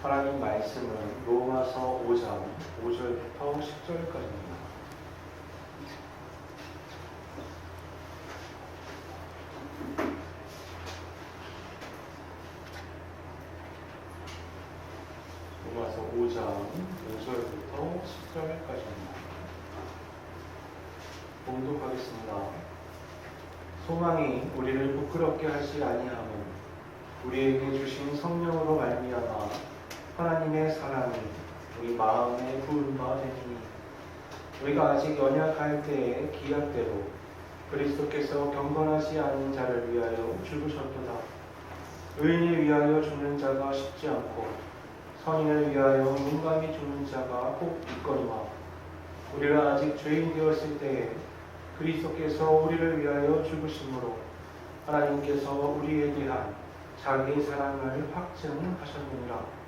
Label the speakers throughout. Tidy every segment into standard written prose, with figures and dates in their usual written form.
Speaker 1: 하나님 말씀은 로마서 5장 5절부터 10절까지입니다. 로마서 5장 5절부터 10절까지입니다. 봉독하겠습니다. 소망이 우리를 부끄럽게 하지 아니하면 우리에게 주신 성령으로 말미암아 하나님의 사랑이 우리 마음에 부은 바 되니 우리가 아직 연약할 때의 기약대로 그리스도께서 경건하지 않은 자를 위하여 죽으셨도다. 의인을 위하여 죽는 자가 쉽지 않고 선인을 위하여 용감히 죽는 자가 꼭 있거니와 우리가 아직 죄인 되었을 때에 그리스도께서 우리를 위하여 죽으심으로 하나님께서 우리에 대한 자기의 사랑을 확증하셨느니라.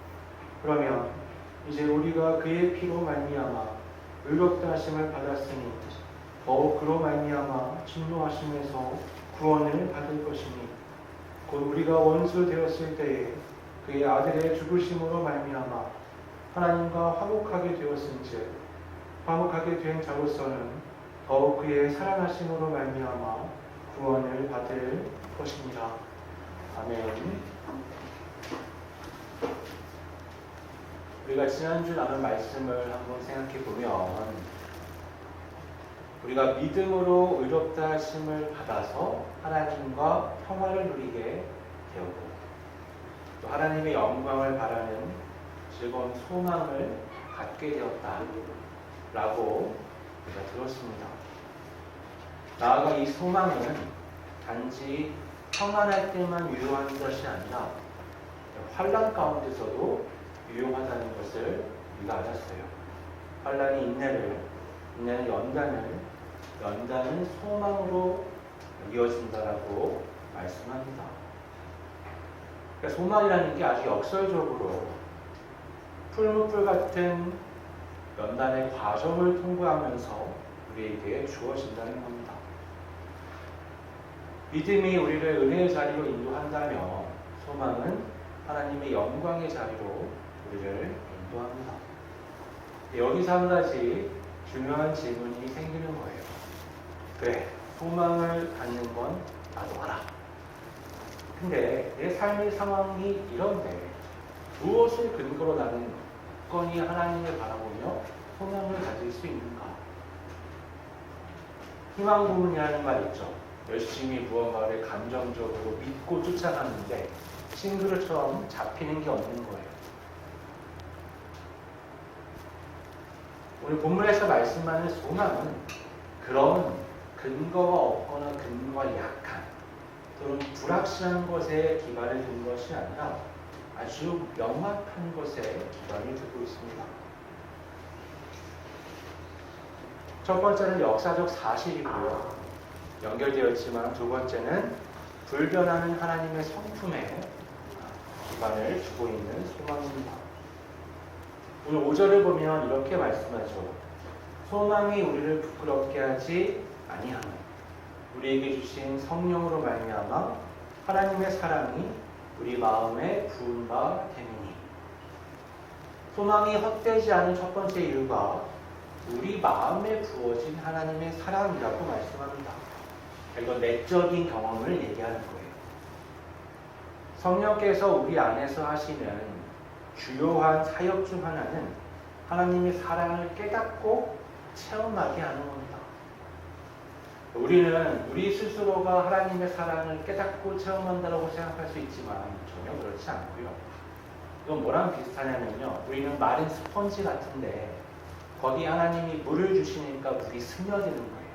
Speaker 1: 그러면 이제 우리가 그의 피로 말미암아 의롭다 하심을 받았으니 더욱 그로 말미암아 진노하심에서 구원을 받을 것이니 곧 우리가 원수 되었을 때에 그의 아들의 죽으심으로 말미암아 하나님과 화목하게 되었은즉 화목하게 된 자로서는 더욱 그의 사랑하심으로 말미암아 구원을 받을 것이니라. 아멘. 우리가 지난주 나눈 말씀을 한번 생각해 보면 우리가 믿음으로 의롭다 하심을 받아서 하나님과 평화를 누리게 되었고 또 하나님의 영광을 바라는 즐거운 소망을 갖게 되었다라고 우리가 들었습니다. 나아가 이 소망은 단지 평안할 때만 유효한 것이 아니라 환난 가운데서도 유용하다는 것을 우리가 알았어요. 환난이 인내를, 인내는 연단은 소망으로 이어진다라고 말씀합니다. 그러니까 소망이라는 게 아주 역설적으로 풀무불 같은 연단의 과정을 통과하면서 우리에게 주어진다는 겁니다. 믿음이 우리를 은혜의 자리로 인도한다면 소망은 하나님의 영광의 자리로 우리를 인도합니다. 여기서 한 가지 중요한 질문이 생기는 거예요. 그래, 소망을 갖는 건 나도 알아. 근데 내 삶의 상황이 이런데 무엇을 근거로 나는 굳건히 하나님을 바라보며 소망을 가질 수 있는가? 희망 고문이라는 말 있죠. 열심히 무언가를 감정적으로 믿고 쫓아가는데 싱그러처럼 잡히는 게 없는 거예요. 오늘 본문에서 말씀하는 소망은 그런 근거가 없거나 근거가 약한 또는 불확실한 것에 기반을 둔 것이 아니라 아주 명확한 것에 기반을 두고 있습니다. 첫 번째는 역사적 사실이고요. 연결되어 있지만 두 번째는 불변하는 하나님의 성품에 기반을 두고 있는 소망입니다. 오늘 5절을 보면 이렇게 말씀하죠. 소망이 우리를 부끄럽게 하지 아니하며 우리에게 주신 성령으로 말미암아 하나님의 사랑이 우리 마음에 부은 바 됨이니. 소망이 헛되지 않은 첫 번째 이유가 우리 마음에 부어진 하나님의 사랑이라고 말씀합니다. 이건 내적인 경험을 얘기하는 거예요. 성령께서 우리 안에서 하시는 주요한 사역 중 하나는 하나님의 사랑을 깨닫고 체험하게 하는 겁니다. 우리는 우리 스스로가 하나님의 사랑을 깨닫고 체험한다고 생각할 수 있지만 전혀 그렇지 않고요. 이건 뭐랑 비슷하냐면요. 우리는 마른 스펀지 같은데 거기 하나님이 물을 주시니까 물이 스며드는 거예요.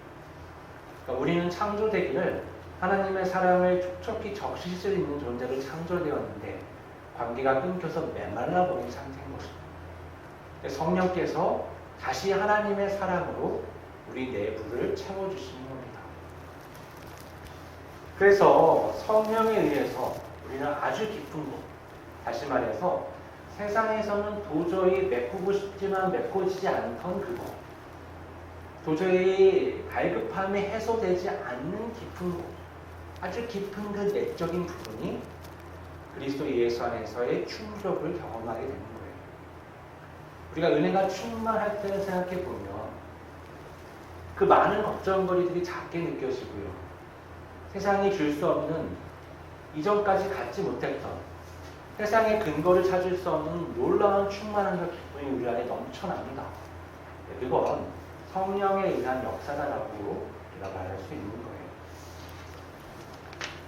Speaker 1: 그러니까 우리는 창조되기를 하나님의 사랑을 촉촉히 적실 수 있는 존재로 창조되었는데 관계가 끊겨서 메말라 버린 상태인 것입니다. 성령께서 다시 하나님의 사랑으로 우리 내부를 채워주시는 겁니다. 그래서 성령에 의해서 우리는 아주 깊은 곳, 다시 말해서 세상에서는 도저히 메꾸고 싶지만 메꿔지지 않던 그곳, 도저히 갈급함이 해소되지 않는 깊은 곳, 아주 깊은 그 내적인 부분이 그리스도 예수 안에서의 충족을 경험하게 되는 거예요. 우리가 은혜가 충만할 때를 생각해 보면 그 많은 걱정거리들이 작게 느껴지고요. 세상이 줄 수 없는 이전까지 갖지 못했던 세상의 근거를 찾을 수 없는 놀라운 충만함과 기쁨이 우리 안에 넘쳐납니다. 그건 성령에 의한 역사다라고 우리가 말할 수 있는 거예요.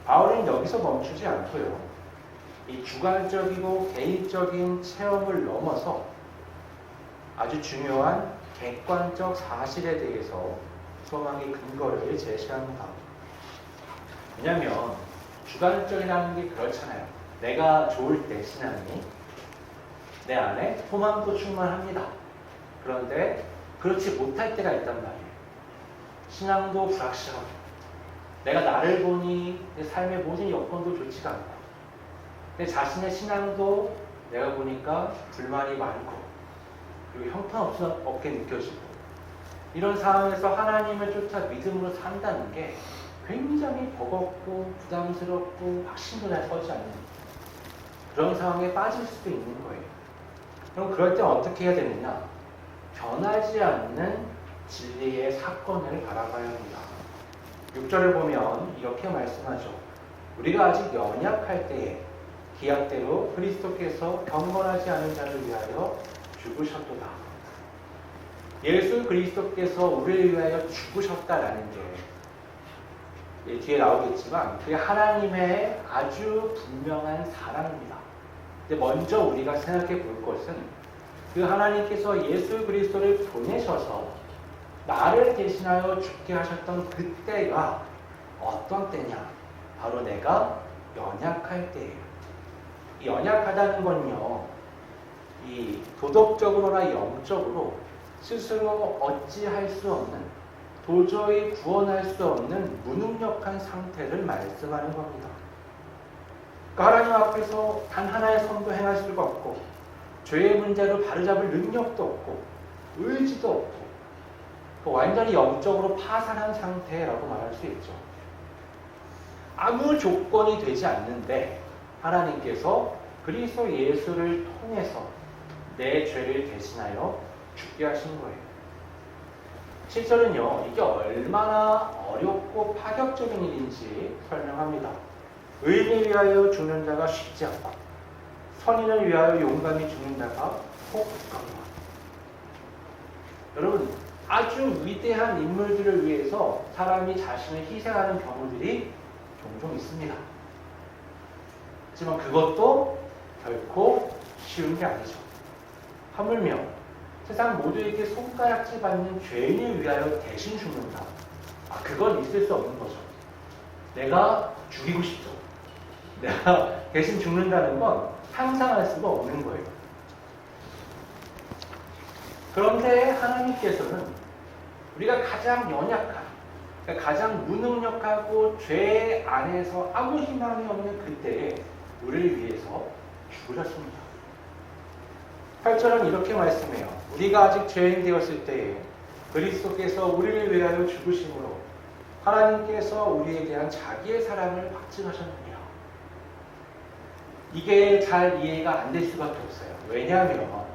Speaker 1: 바울은 여기서 멈추지 않고요. 이 주관적이고 개인적인 체험을 넘어서 아주 중요한 객관적 사실에 대해서 소망의 근거를 제시합니다. 왜냐하면 주관적이라는 게 그렇잖아요. 내가 좋을 때 신앙이 내 안에 소망도 충만합니다. 그런데 그렇지 못할 때가 있단 말이에요. 신앙도 불확실하고 내가 나를 보니 내 삶의 모든 여건도 좋지가 않고 내 자신의 신앙도 내가 보니까 불만이 많고 그리고 형편없게 느껴지고 이런 상황에서 하나님을 쫓아 믿음으로 산다는 게 굉장히 버겁고 부담스럽고 확신도 잘 서지 않는 그런 상황에 빠질 수도 있는 거예요. 그럼 그럴 때 어떻게 해야 되느냐? 변하지 않는 진리의 사건을 바라봐야 합니다. 6절을 보면 이렇게 말씀하죠. 우리가 아직 연약할 때에 기약대로 그리스도께서 경건하지 않은 자를 위하여 죽으셨도다. 예수 그리스도께서 우리를 위하여 죽으셨다라는 게 뒤에 나오겠지만 그게 하나님의 아주 분명한 사랑입니다. 근데 먼저 우리가 생각해 볼 것은 그 하나님께서 예수 그리스도를 보내셔서 나를 대신하여 죽게 하셨던 그때가 어떤 때냐? 바로 내가 연약할 때예요. 이 연약하다는 건요, 이 도덕적으로나 영적으로 스스로 어찌할 수 없는, 도저히 구원할 수 없는 무능력한 상태를 말씀하는 겁니다. 그러니까 하나님 앞에서 단 하나의 선도 행할 수가 없고, 죄의 문제를 바로잡을 능력도 없고, 의지도 없고, 완전히 영적으로 파산한 상태라고 말할 수 있죠. 아무 조건이 되지 않는데 하나님께서 그리스도 예수를 통해서 내 죄를 대신하여 죽게 하신 거예요. 7절은요, 이게 얼마나 어렵고 파격적인 일인지 설명합니다. 의인을 위하여 죽는 자가 쉽지 않고 선인을 위하여 용감히 죽는 자가 혹 가능하다. 여러분, 아주 위대한 인물들을 위해서 사람이 자신을 희생하는 경우들이 종종 있습니다. 하지만 그것도 결코 쉬운 게 아니죠. 하물며 세상 모두에게 손가락질 받는 죄인을 위하여 대신 죽는다. 그건 있을 수 없는 거죠. 내가 죽이고 싶죠. 내가 대신 죽는다는 건 상상할 수가 없는 거예요. 그런데 하나님께서는 우리가 가장 연약한, 가장 무능력하고 죄 안에서 아무 희망이 없는 그때에 우리를 위해서 죽으셨습니다. 8절은 이렇게 말씀해요. 우리가 아직 죄인 되었을 때에 그리스도께서 우리를 위하여 죽으심으로 하나님께서 우리에 대한 자기의 사랑을 확증하셨느니라. 이게 잘 이해가 안 될 수밖에 없어요. 왜냐하면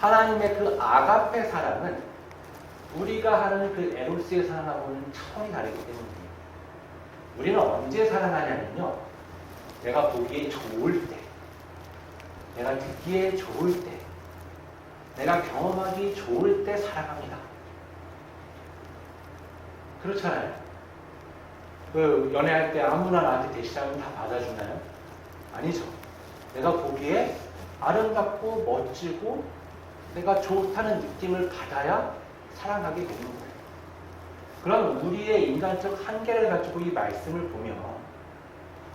Speaker 1: 하나님의 그 아가페 사랑은 우리가 하는 그 에로스의 사랑하고는 차원이 다르기 때문에 우리는 언제 사랑하냐면요, 내가 보기에 좋을 때, 내가 듣기에 좋을 때, 내가 경험하기 좋을 때 사랑합니다. 그렇잖아요. 그 연애할 때 아무나 나한테 대시하면 다 받아주나요? 아니죠. 내가 보기에 아름답고 멋지고 내가 좋다는 느낌을 받아야 사랑하게 되는 거예요. 그럼 우리의 인간적 한계를 가지고 이 말씀을 보면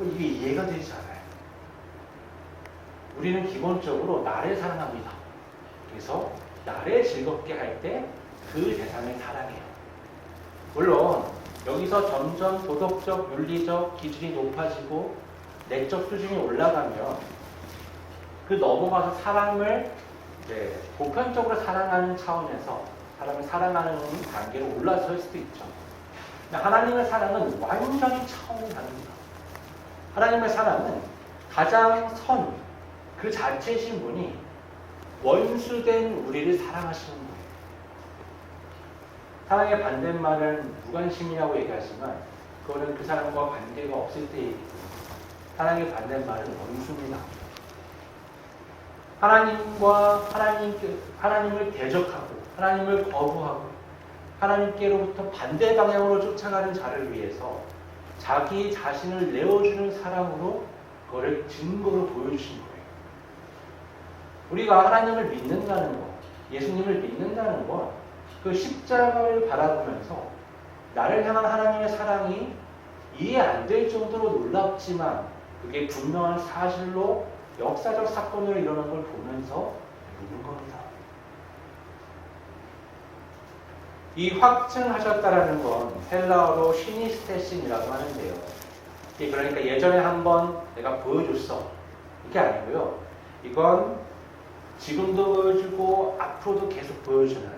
Speaker 1: 이게 이해가 되지 않아요. 우리는 기본적으로 나를 사랑합니다. 그래서 나를 즐겁게 할 때 그 대상을 사랑해요. 물론 여기서 점점 도덕적, 윤리적 기준이 높아지고 내적 수준이 올라가면 그 넘어가서 사람을 보편적으로 사랑하는 차원에서 사람을 사랑하는 단계로 올라설 수도 있죠. 근데 하나님의 사랑은 완전히 차원이 다릅니다. 하나님의 사랑은 가장 선, 그 자체이신 분이 원수된 우리를 사랑하시는 거예요. 사랑의 반대말은 무관심이라고 얘기하지만 그거는 그 사람과 관계가 없을 때 얘기입니다. 사랑의 반대말은 원수입니다. 하나님을 대적하고 하나님을 거부하고 하나님께로부터 반대 방향으로 쫓아가는 자를 위해서 자기 자신을 내어주는 사랑으로 그거를 증거로 보여주신 거예요. 우리가 하나님을 믿는다는 것, 예수님을 믿는다는 것, 그 십자가를 바라보면서 나를 향한 하나님의 사랑이 이해 안 될 정도로 놀랍지만 그게 분명한 사실로 역사적 사건으로 일어난 걸 보면서 믿는 겁니다. 이 확증하셨다라는 건 헬라어로 시니스테신이라고 하는데요. 그러니까 예전에 한번 내가 보여줬어. 이게 아니고요. 이건 지금도 보여주고 앞으로도 계속 보여주는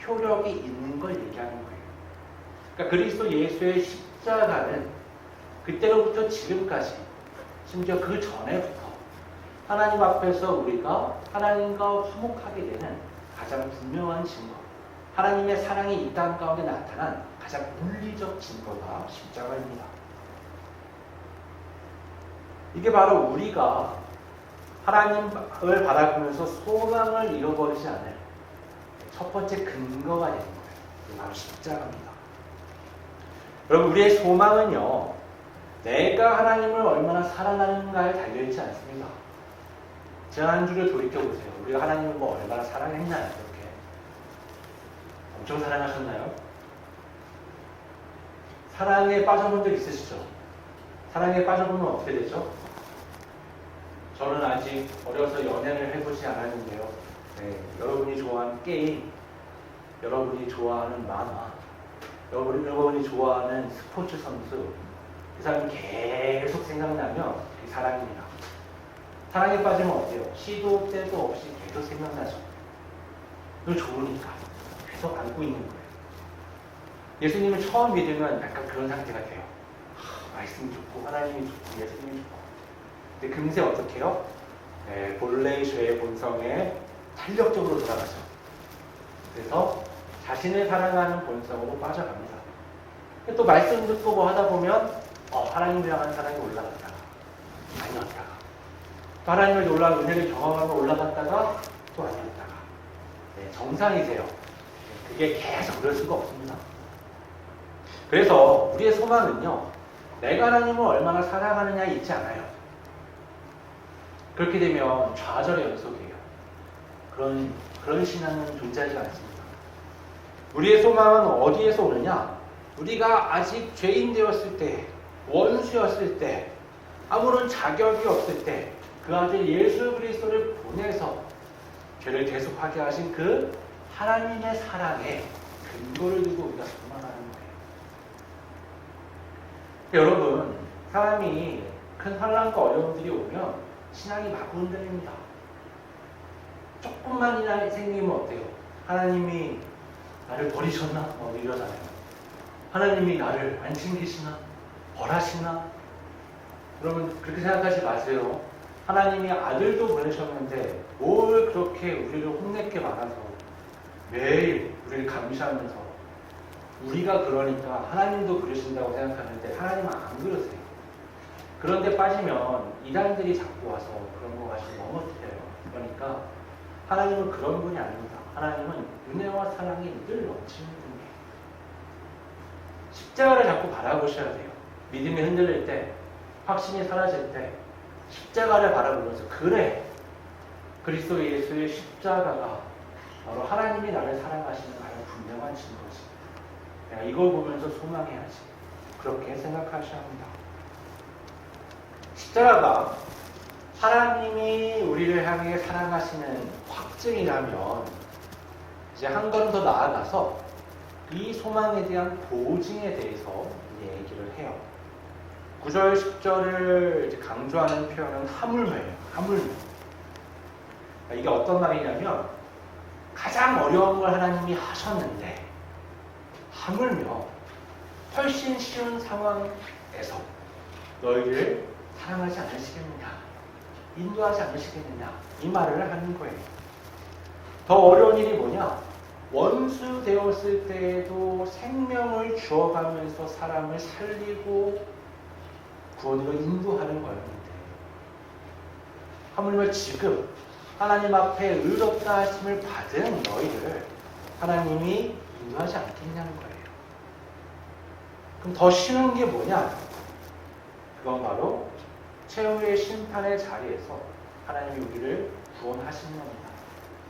Speaker 1: 효력이 있는 걸 얘기하는 거예요. 그러니까 그리스도 예수의 십자가는 그때로부터 지금까지 심지어 그 전에부터 하나님 앞에서 우리가 하나님과 화목하게 되는 가장 분명한 증거, 하나님의 사랑이 이 땅 가운데 나타난 가장 물리적 증거가 십자가입니다. 이게 바로 우리가 하나님을 바라보면서 소망을 잃어버리지 않을 첫 번째 근거가 되는 거예요. 이게 바로 십자가입니다. 여러분, 우리의 소망은요, 내가 하나님을 얼마나 사랑하는가에 달려있지 않습니다. 지난주를 돌이켜보세요. 우리가 하나님을 뭐 얼마나 사랑했나요? 이렇게 엄청 사랑하셨나요? 사랑에 빠져본 적 있으시죠? 사랑에 빠져보면 어떻게 되죠? 저는 아직 어려서 연애를 해보지 않았는데요. 네, 여러분이 좋아하는 게임, 여러분이 좋아하는 만화, 여러분이 좋아하는 스포츠 선수, 그 사람이 계속 생각나면 그게 사랑입니다. 사랑에 빠지면 어때요? 시도 때도 없이 계속 생각나죠. 그거 좋으니까 계속 안고 있는 거예요. 예수님을 처음 믿으면 약간 그런 상태가 돼요. 말씀이 좋고 하나님이 좋고 예수님이 좋고. 근데 금세 어떻게 해요? 네, 본래의 죄의 본성에 탄력적으로 돌아가죠. 그래서 자신을 사랑하는 본성으로 빠져갑니다. 또 말씀 듣고 뭐 하다 보면 하나님을 향한 사랑이 올라갔다가 아니었다가 또 하나님을 놀라운 은혜를 경험하며 올라갔다가 또 아니었다가 네, 정상이세요. 그게 계속 그럴 수가 없습니다. 그래서 우리의 소망은요, 내가 하나님을 얼마나 사랑하느냐에 있지 않아요. 그렇게 되면 좌절의 연속이에요. 그런 신앙은 존재하지 않습니다. 우리의 소망은 어디에서 오느냐? 우리가 아직 죄인 되었을 때, 원수였을 때, 아무런 자격이 없을 때, 그 아들 예수 그리스도를 보내서 죄를 대속하게 하신 그 하나님의 사랑에 근거를 두고 우리가 소망하는 거예요. 여러분, 사람이 큰 환난과 어려움들이 오면 신앙이 마구 흔들립니다. 조금만이나 생기면 어때요? 하나님이 나를 버리셨나? 이러잖아요. 하나님이 나를 안 챙기시나? 벌하시나? 여러분, 그렇게 생각하지 마세요. 하나님이 아들도 보내셨는데 뭘 그렇게 우리를 혼내게 많아서 매일 우리를 감시하면서 우리가 그러니까 하나님도 그러신다고 생각하는데 하나님은 안 그러세요. 그런데 빠지면 이단들이 자꾸 와서 그런 거 가지고 넘어뜨려요. 그러니까 하나님은 그런 분이 아닙니다. 하나님은 은혜와 사랑이 늘 넘치는 분이에요. 십자가를 자꾸 바라보셔야 돼요. 믿음이 흔들릴 때, 확신이 사라질 때 십자가를 바라보면서 그래, 그리스도 예수의 십자가가 바로 하나님이 나를 사랑하시는 가장 분명한 증거지. 내가 이걸 보면서 소망해야지. 그렇게 생각하셔야 합니다. 십자가가 하나님이 우리를 향해 사랑하시는 확증이라면 이제 한 걸음 더 나아가서 이 소망에 대한 보증에 대해서 얘기를 해요. 9절, 10절을 이제 강조하는 표현은 하물며예요. 하물며. 이게 어떤 말이냐면 가장 어려운 걸 하나님이 하셨는데 하물며 훨씬 쉬운 상황에서 너희를 사랑하지 않으시겠느냐. 인도하지 않으시겠느냐 이 말을 하는 거예요. 더 어려운 일이 뭐냐? 원수 되었을 때에도 생명을 주어가면서 사람을 살리고 구원으로 인도하는 거였는데 하물며 지금 하나님 앞에 의롭다 하심을 받은 너희를 하나님이 인도하지 않겠냐는 거예요. 그럼 더 쉬운 게 뭐냐? 그건 바로 최후의 심판의 자리에서 하나님이 우리를 구원하시는 겁니다.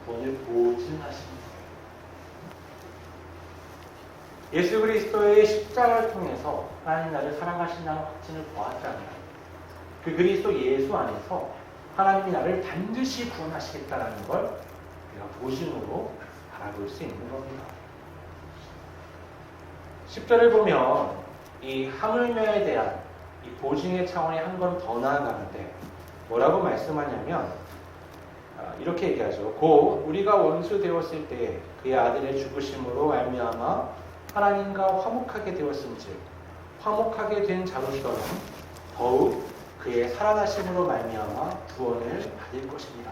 Speaker 1: 구원을 보증하시는 거예요. 예수 그리스도의 십자가를 통해서 하나님 나를 사랑하신다는 확신을 보았다면 그 그리스도 예수 안에서 하나님이 나를 반드시 구원하시겠다는 걸 우리가 보증으로 알아볼 수 있는 겁니다. 10절을 보면 이 하물며에 대한 이 보증의 차원이 한 번 더 나아가는데 뭐라고 말씀하냐면 이렇게 얘기하죠. 곧 우리가 원수 되었을 때 그의 아들의 죽으심으로 말미암아 하나님과 화목하게 되었음즉 화목하게 된 자로서는 더욱 그의 살아나심으로 말미암아 구원을 받을 것입니다.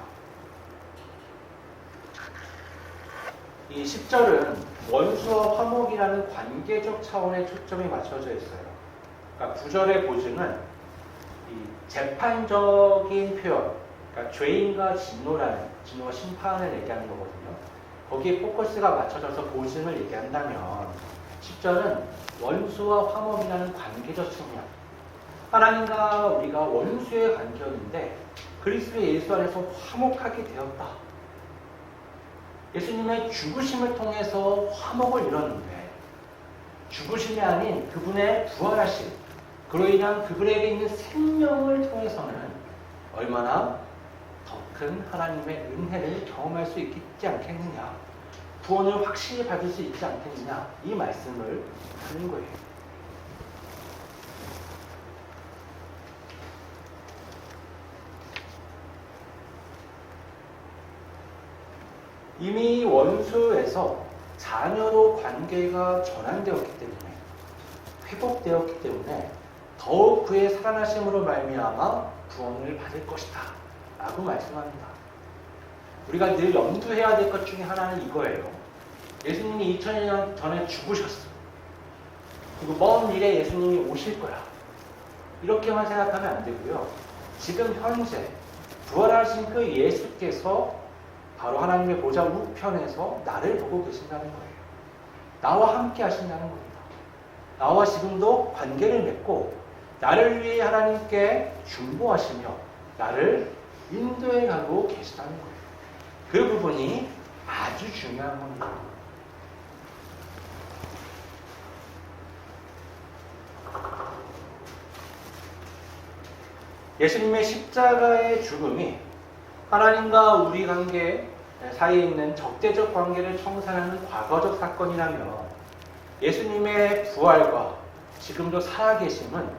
Speaker 1: 이 10절은 원수와 화목이라는 관계적 차원의 초점이 맞춰져 있어요. 그러니까 9절의 보증은 이 재판적인 표현, 그러니까 죄인과 진노가 심판을 얘기하는 거거든요. 거기에 포커스가 맞춰져서 보증을 얘기한다면 10절은 원수와 화목이라는 관계적 측면, 하나님과 우리가 원수의 관계였는데 그리스도 예수 안에서 화목하게 되었다. 예수님의 죽으심을 통해서 화목을 이뤘는데 죽으심이 아닌 그분의 부활하심, 그로 인한 그분에게 있는 생명을 통해서는 얼마나 더 큰 하나님의 은혜를 경험할 수 있지 않겠느냐, 구원을 확실히 받을 수 있지 않겠느냐, 이 말씀을 하는 거예요. 이미 원수에서 자녀로 관계가 전환되었기 때문에, 회복되었기 때문에 더욱 그의 살아나심으로 말미암아 구원을 받을 것이다 라고 말씀합니다. 우리가 늘 염두해야 될 것 중에 하나는 이거예요. 예수님이 2000년 전에 죽으셨어. 그리고 먼 미래에 예수님이 오실 거야. 이렇게만 생각하면 안 되고요. 지금 현재 부활하신 그 예수께서 바로 하나님의 보좌 우편에서 나를 보고 계신다는 거예요. 나와 함께 하신다는 겁니다. 나와 지금도 관계를 맺고 나를 위해 하나님께 중보하시며 나를 인도해 가고 계시다는 거예요. 그 부분이 아주 중요한 겁니다. 예수님의 십자가의 죽음이 하나님과 우리 관계 사이에 있는 적대적 관계를 청산하는 과거적 사건이라면 예수님의 부활과 지금도 살아계심은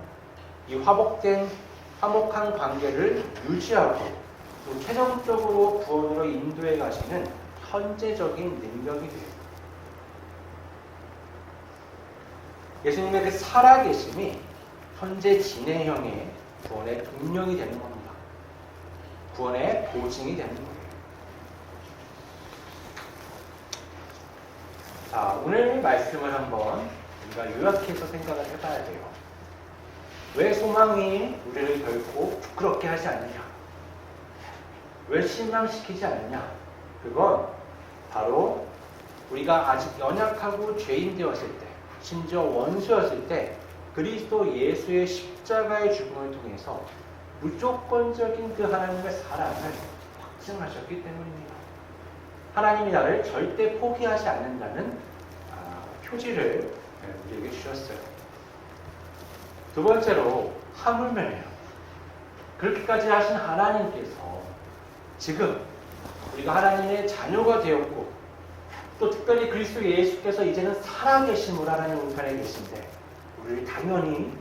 Speaker 1: 이 화목한 관계를 유지하고 또 최종적으로 구원으로 인도해 가시는 현재적인 능력이 돼요. 예수님의 그 살아계심이 현재 진행형의 구원의 능력이 되는 겁니다. 구원의 보증이 되는 거예요. 자, 오늘 말씀을 한번 우리가 요약해서 생각을 해봐야 돼요. 왜 소망이 우리를 결코 부끄럽게 하지 않느냐? 왜 실망시키지 않느냐? 그건 바로 우리가 아직 연약하고 죄인 되었을 때, 심지어 원수였을 때 그리스도 예수의 십자가의 죽음을 통해서 무조건적인 그 하나님의 사랑을 확증하셨기 때문입니다. 하나님이 나를 절대 포기하지 않는다는 표지를 우리에게 주셨어요. 두 번째로 하물며예요. 그렇게까지 하신 하나님께서 지금 우리가 하나님의 자녀가 되었고 또 특별히 그리스도 예수께서 이제는 살아계심으로 하나님 우편에 계신데 우리를 당연히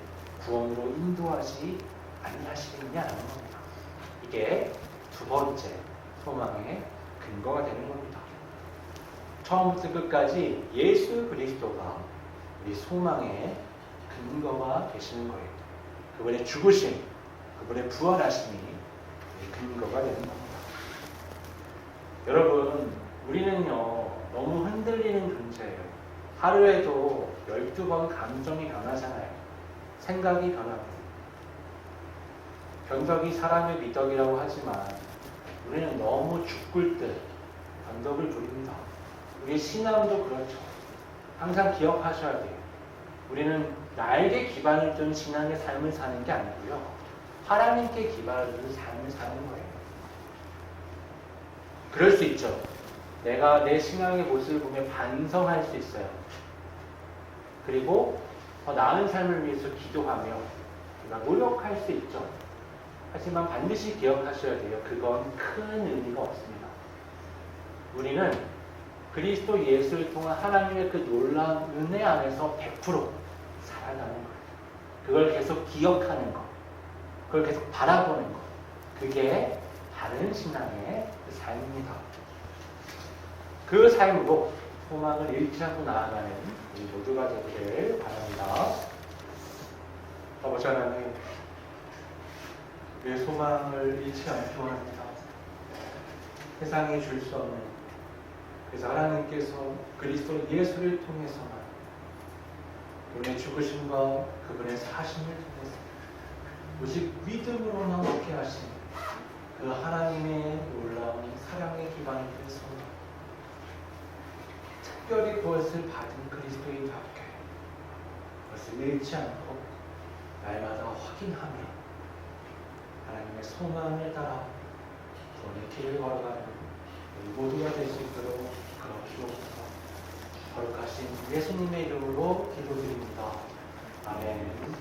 Speaker 1: 구원으로 인도하지 아니하시겠냐라는 겁니다. 이게 두 번째 소망의 근거가 되는 겁니다. 처음부터 끝까지 예수 그리스도가 우리 소망의 근거가 되시는 거예요. 그분의 죽으심, 그분의 부활하심이 근거가 되는 겁니다. 여러분, 우리는요 너무 흔들리는 존재예요. 하루에도 12번 감정이 변하잖아요. 생각이 변하고. 변덕이 사람의 미덕이라고 하지만 우리는 너무 죽을 듯 변덕을 부립니다. 우리 신앙도 그렇죠. 항상 기억하셔야 돼요. 우리는 나에게 기반을 둔 신앙의 삶을 사는 게 아니고요. 하나님께 기반을 둔 삶을 사는 거예요. 그럴 수 있죠. 내가 내 신앙의 모습을 보며 반성할 수 있어요. 그리고 더 나은 삶을 위해서 기도하며 우리가 노력할 수 있죠. 하지만 반드시 기억하셔야 돼요. 그건 큰 의미가 없습니다. 우리는 그리스도 예수를 통한 하나님의 그 놀라운 은혜 안에서 100% 살아가는 거예요. 그걸 계속 기억하는 것, 그걸 계속 바라보는 것, 그게 바른 신앙의 그 삶입니다. 그 삶으로 소망을 잃지 않고 나아가는 우리 모두가 되기를 바랍니다. 아버지 하나님, 내 소망을 잃지 않기 원합니다. 세상이 줄 수 없는, 그래서 하나님께서 그리스도 예수를 통해서만 그분의 죽으심과 그분의 사심을 통해서 오직 믿음으로만 얻게 하신 그 하나님의 놀라운 사랑의 기반을 위해서 특별히 그것을 받은 그리스도인답게 그것을 잃지 않고 날마다 확인하며 하나님의 소망을 따라 구원의 길을 걸어가는 모두가 될 수 있도록 그러기로소서. 거룩하신 예수님의 이름으로 기도드립니다. 아멘.